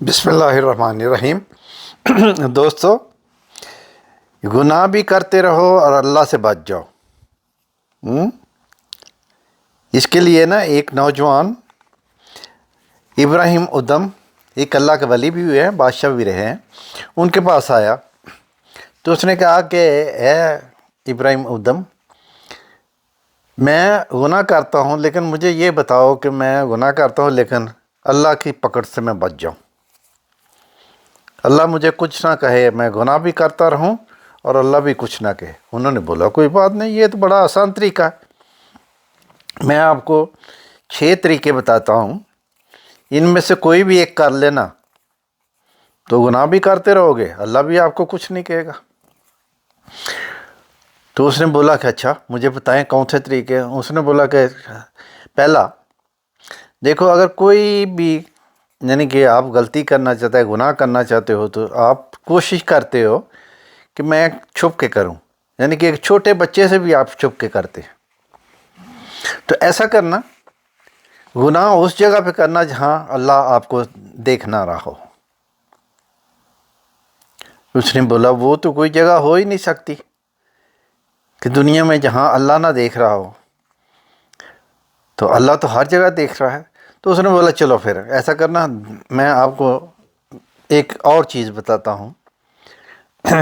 بسم اللہ الرحمن الرحیم۔ دوستو، گناہ بھی کرتے رہو اور اللہ سے بچ جاؤ۔ اس کے لیے نا ایک نوجوان ابراہیم ادم، ایک اللہ کے ولی بھی ہوئے ہیں، بادشاہ بھی رہے ہیں، ان کے پاس آیا تو اس نے کہا کہ اے ابراہیم ادم، میں گناہ کرتا ہوں، لیکن مجھے یہ بتاؤ کہ میں گناہ کرتا ہوں لیکن اللہ کی پکڑ سے میں بچ جاؤں، اللہ مجھے کچھ نہ کہے، میں گناہ بھی کرتا رہوں اور اللہ بھی کچھ نہ کہے۔ انہوں نے بولا کوئی بات نہیں، یہ تو بڑا آسان طریقہ ہے، میں آپ کو 6 طریقے بتاتا ہوں، ان میں سے کوئی بھی ایک کر لینا تو گناہ بھی کرتے رہو گے، اللہ بھی آپ کو کچھ نہیں کہے گا۔ تو اس نے بولا کہ اچھا مجھے بتائیں کون سے طریقے ہیں۔ اس نے بولا کہ پہلا، دیکھو اگر کوئی بھی یعنی کہ آپ غلطی کرنا چاہتے ہیں، گناہ کرنا چاہتے ہو، تو آپ کوشش کرتے ہو کہ میں چھپ کے کروں، یعنی کہ ایک چھوٹے بچے سے بھی آپ چھپ کے کرتے ہیں، تو ایسا کرنا، گناہ اس جگہ پہ کرنا جہاں اللہ آپ کو دیکھ نہ رہا ہو۔ اس نے بولا وہ تو کوئی جگہ ہو ہی نہیں سکتی کہ دنیا میں جہاں اللہ نہ دیکھ رہا ہو، تو اللہ تو ہر جگہ دیکھ رہا ہے۔ تو اس نے بولا چلو پھر ایسا کرنا، میں آپ کو ایک اور چیز بتاتا ہوں۔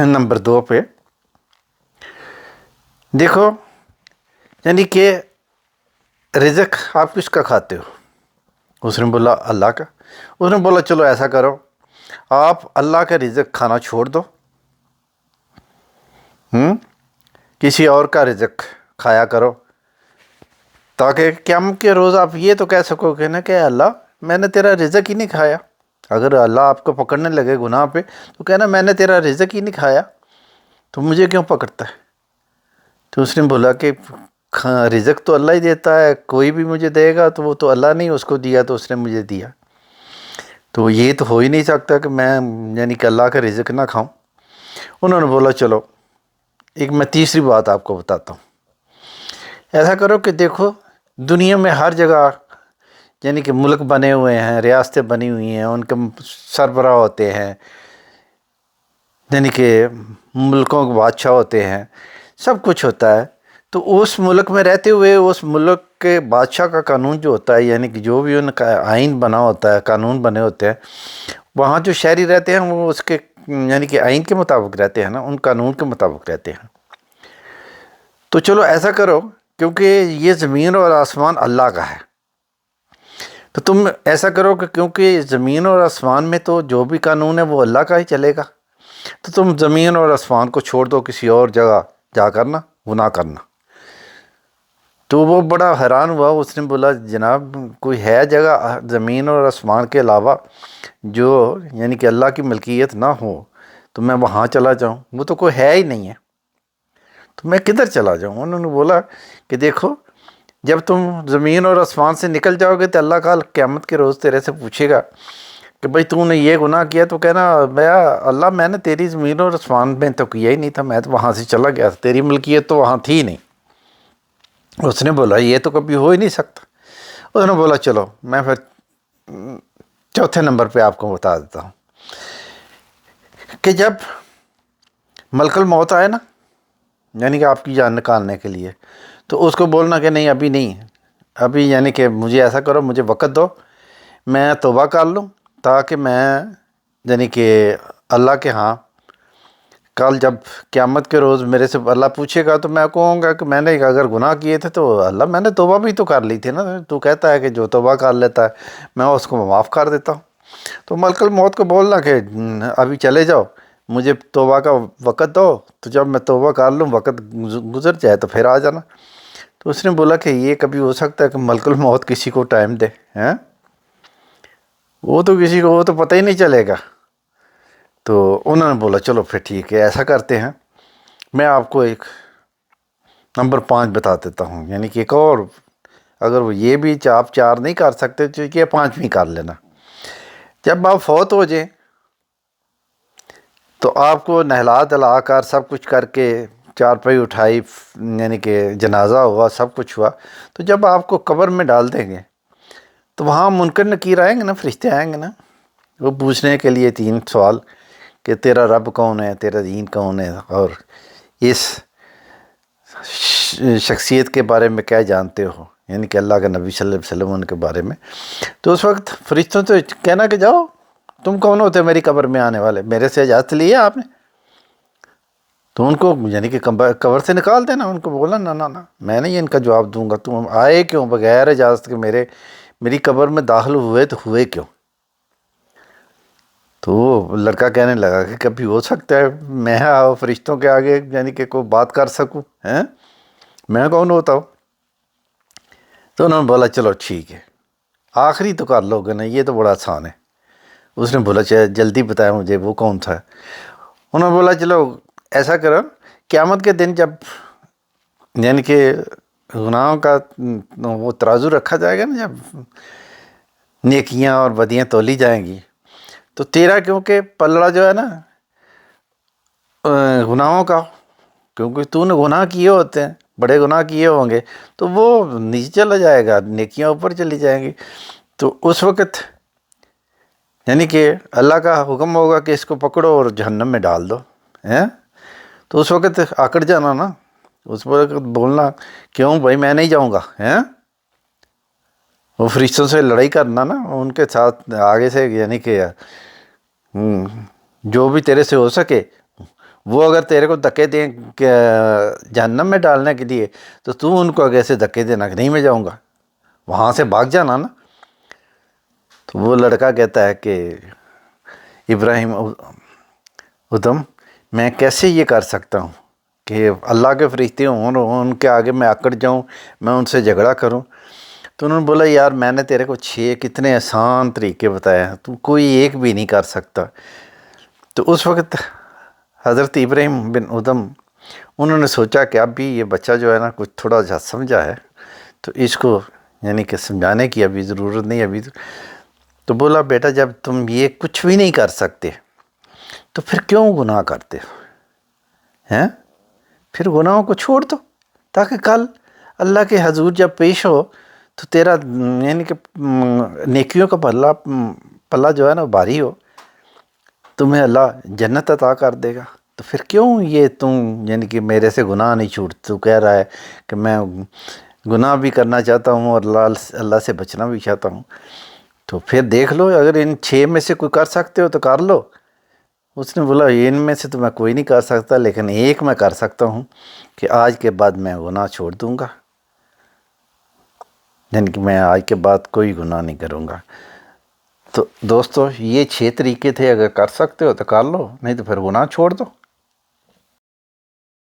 نمبر 2 پہ دیکھو، یعنی کہ رزق آپ کس کا کھاتے ہو؟ اس نے بولا اللہ کا۔ اس نے بولا چلو ایسا کرو، آپ اللہ کا رزق کھانا چھوڑ دو، کسی اور کا رزق کھایا کرو، تاکہ قیامت کے روز آپ یہ تو کہہ سکو کہ نا کہ اللہ میں نے تیرا رزق ہی نہیں کھایا۔ اگر اللہ آپ کو پکڑنے لگے گناہ پہ تو کہنا میں نے تیرا رزق ہی نہیں کھایا تو مجھے کیوں پکڑتا ہے؟ تو اس نے بولا کہ رزق تو اللہ ہی دیتا ہے، کوئی بھی مجھے دے گا تو وہ تو اللہ نہیں، اس کو دیا تو اس نے مجھے دیا، تو یہ تو ہو ہی نہیں سکتا کہ میں یعنی کہ اللہ کا رزق نہ کھاؤں۔ انہوں نے بولا چلو ایک میں تیسری بات آپ کو بتاتا ہوں، ایسا کرو کہ دیکھو دنیا میں ہر جگہ یعنی کہ ملک بنے ہوئے ہیں، ریاستیں بنی ہوئی ہیں، ان کے سربراہ ہوتے ہیں، یعنی کہ ملکوں کے بادشاہ ہوتے ہیں، سب کچھ ہوتا ہے، تو اس ملک میں رہتے ہوئے اس ملک کے بادشاہ کا قانون جو ہوتا ہے، یعنی کہ جو بھی ان کا آئین بنا ہوتا ہے، قانون بنے ہوتے ہیں، وہاں جو شہری رہتے ہیں وہ اس کے یعنی کہ آئین کے مطابق رہتے ہیں نا، ان قانون کے مطابق رہتے ہیں۔ تو چلو ایسا کرو، کیونکہ یہ زمین اور آسمان اللہ کا ہے، تو تم ایسا کرو کہ کیونکہ زمین اور آسمان میں تو جو بھی قانون ہے وہ اللہ کا ہی چلے گا، تو تم زمین اور آسمان کو چھوڑ دو، کسی اور جگہ جا کرنا گناہ کرنا۔ تو وہ بڑا حیران ہوا، اس نے بولا جناب کوئی ہے جگہ زمین اور آسمان کے علاوہ جو یعنی کہ اللہ کی ملکیت نہ ہو تو میں وہاں چلا جاؤں؟ وہ تو کوئی ہے ہی نہیں ہے، تو میں کدھر چلا جاؤں؟ انہوں نے بولا کہ دیکھو جب تم زمین اور آسمان سے نکل جاؤ گے تو اللہ کا قیامت کے روز تیرے سے پوچھے گا کہ بھائی تو نے یہ گناہ کیا، تو کہنا بھیا اللہ میں نے تیری زمین اور آسمان میں تو کیا ہی نہیں تھا، میں تو وہاں سے چلا گیا تھا، تیری ملکیت تو وہاں تھی نہیں۔ اس نے بولا یہ تو کبھی ہو ہی نہیں سکتا۔ اس نے بولا چلو میں پھر چوتھے نمبر پہ آپ کو بتا دیتا ہوں کہ جب ملک الموت آئے نا، یعنی کہ آپ کی جان نکالنے کے لیے، تو اس کو بولنا کہ نہیں ابھی نہیں، ابھی یعنی کہ مجھے ایسا کرو، مجھے وقت دو، میں توبہ کر لوں، تاکہ میں یعنی کہ اللہ کے ہاں کل جب قیامت کے روز میرے سے اللہ پوچھے گا تو میں کہوں گا کہ میں نے اگر گناہ کیے تھے تو اللہ میں نے توبہ بھی تو کر لی تھی نا، تو کہتا ہے کہ جو توبہ کر لیتا ہے میں اس کو معاف کر دیتا ہوں۔ تو ملک الموت کو بولنا کہ ابھی چلے جاؤ، مجھے توبہ کا وقت دو، تو جب میں توبہ کر لوں وقت گزر جائے تو پھر آ جانا۔ تو اس نے بولا کہ یہ کبھی ہو سکتا ہے کہ ملک الموت کسی کو ٹائم دے ہیں؟ وہ تو کسی کو وہ تو پتہ ہی نہیں چلے گا۔ تو انہوں نے بولا چلو پھر ٹھیک ہے ایسا کرتے ہیں، میں آپ کو ایک نمبر 5 بتا دیتا ہوں، یعنی کہ ایک اور، اگر وہ یہ بھی آپ 4 نہیں کر سکتے تو یہ 5ویں کر لینا۔ جب آپ فوت ہو جائیں تو آپ کو نہلا دھلا کر سب کچھ کر کے چارپائی اٹھائی، یعنی کہ جنازہ ہوا، سب کچھ ہوا، تو جب آپ کو قبر میں ڈال دیں گے تو وہاں منکر نکیر آئیں گے نا، فرشتے آئیں گے نا، وہ پوچھنے کے لیے 3 سوال کہ تیرا رب کون ہے، تیرا دین کون ہے، اور اس شخصیت کے بارے میں کیا جانتے ہو، یعنی کہ اللہ کا نبی صلی اللہ علیہ وسلم ان کے بارے میں۔ تو اس وقت فرشتوں سے کہنا کہ جاؤ، تم کون ہوتے میری قبر میں آنے والے، میرے سے اجازت لی ہے آپ نے؟ تو ان کو یعنی کہ قبر سے نکال دینا، ان کو بولا نہ نہ نہ، میں نہیں ان کا جواب دوں گا، تم آئے کیوں بغیر اجازت کے میری قبر میں داخل ہوئے، تو ہوئے کیوں؟ تو وہ لڑکا کہنے لگا کہ کبھی ہو سکتا ہے میں فرشتوں کے آگے یعنی کہ کوئی بات کر سکوں، ہیں میں کون ہوتا ہوں؟ تو انہوں نے بولا چلو ٹھیک ہے، آخری تو کر لو گے نا، یہ تو بڑا آسان ہے۔ اس نے بولا چلو جلدی بتایا مجھے وہ کون تھا۔ انہوں نے بولا چلو ایسا کرو، قیامت کے دن جب یعنی کہ گناہوں کا وہ ترازو رکھا جائے گا نا، جب نیکیاں اور بدیاں تولی جائیں گی، تو تیرا کیونکہ پلڑا جو ہے نا گناہوں کا، کیونکہ تو نے گناہ کیے ہوتے ہیں، بڑے گناہ کیے ہوں گے، تو وہ نیچے چلا جائے گا، نیکیاں اوپر چلی جائیں گی۔ تو اس وقت یعنی کہ اللہ کا حکم ہوگا کہ اس کو پکڑو اور جہنم میں ڈال دو، ہیں؟ تو اس وقت آکڑ جانا نا، اس وقت بولنا کیوں بھائی میں نہیں جاؤں گا، ہیں؟ وہ فرشتوں سے لڑائی کرنا نا ان کے ساتھ آگے سے، یعنی کہ جو بھی تیرے سے ہو سکے، وہ اگر تیرے کو دھکے دیں کہ جہنم میں ڈالنے کے لیے، تو ان کو آگے سے دھکے دینا کہ نہیں میں جاؤں گا، وہاں سے بھاگ جانا نا۔ تو وہ لڑکا کہتا ہے کہ ابراہیم ادھم میں کیسے یہ کر سکتا ہوں کہ اللہ کے فرشتے ہوں اور ان کے آگے میں آکڑ جاؤں، میں ان سے جھگڑا کروں؟ تو انہوں نے بولا یار میں نے تیرے کو 6 کتنے آسان طریقے بتائے ہیں، تو کوئی ایک بھی نہیں کر سکتا۔ تو اس وقت حضرت ابراہیم بن ادھم انہوں نے سوچا کہ اب بھی یہ بچہ جو ہے نا کچھ تھوڑا سا سمجھا ہے، تو اس کو یعنی کہ سمجھانے کی ابھی ضرورت نہیں ابھی۔ تو بولا بیٹا جب تم یہ کچھ بھی نہیں کر سکتے تو پھر کیوں گناہ کرتے ہو، ہیں؟ پھر گناہوں کو چھوڑ دو، تاکہ کل اللہ کے حضور جب پیش ہو تو تیرا یعنی کہ نیکیوں کا پلہ جو ہے نا بھاری ہو، تمہیں اللہ جنت عطا کر دے گا۔ تو پھر کیوں یہ تم یعنی کہ میرے سے گناہ نہیں چھوٹ، تو کہہ رہا ہے کہ میں گناہ بھی کرنا چاہتا ہوں اور اللہ سے بچنا بھی چاہتا ہوں۔ تو پھر دیکھ لو اگر ان 6 میں سے کوئی کر سکتے ہو تو کر لو۔ اس نے بولا ان میں سے تو میں کوئی نہیں کر سکتا، لیکن ایک میں کر سکتا ہوں کہ آج کے بعد میں گناہ چھوڑ دوں گا، یعنی کہ میں آج کے بعد کوئی گناہ نہیں کروں گا۔ تو دوستو یہ 6 طریقے تھے، اگر کر سکتے ہو تو کر لو، نہیں تو پھر گناہ چھوڑ دو۔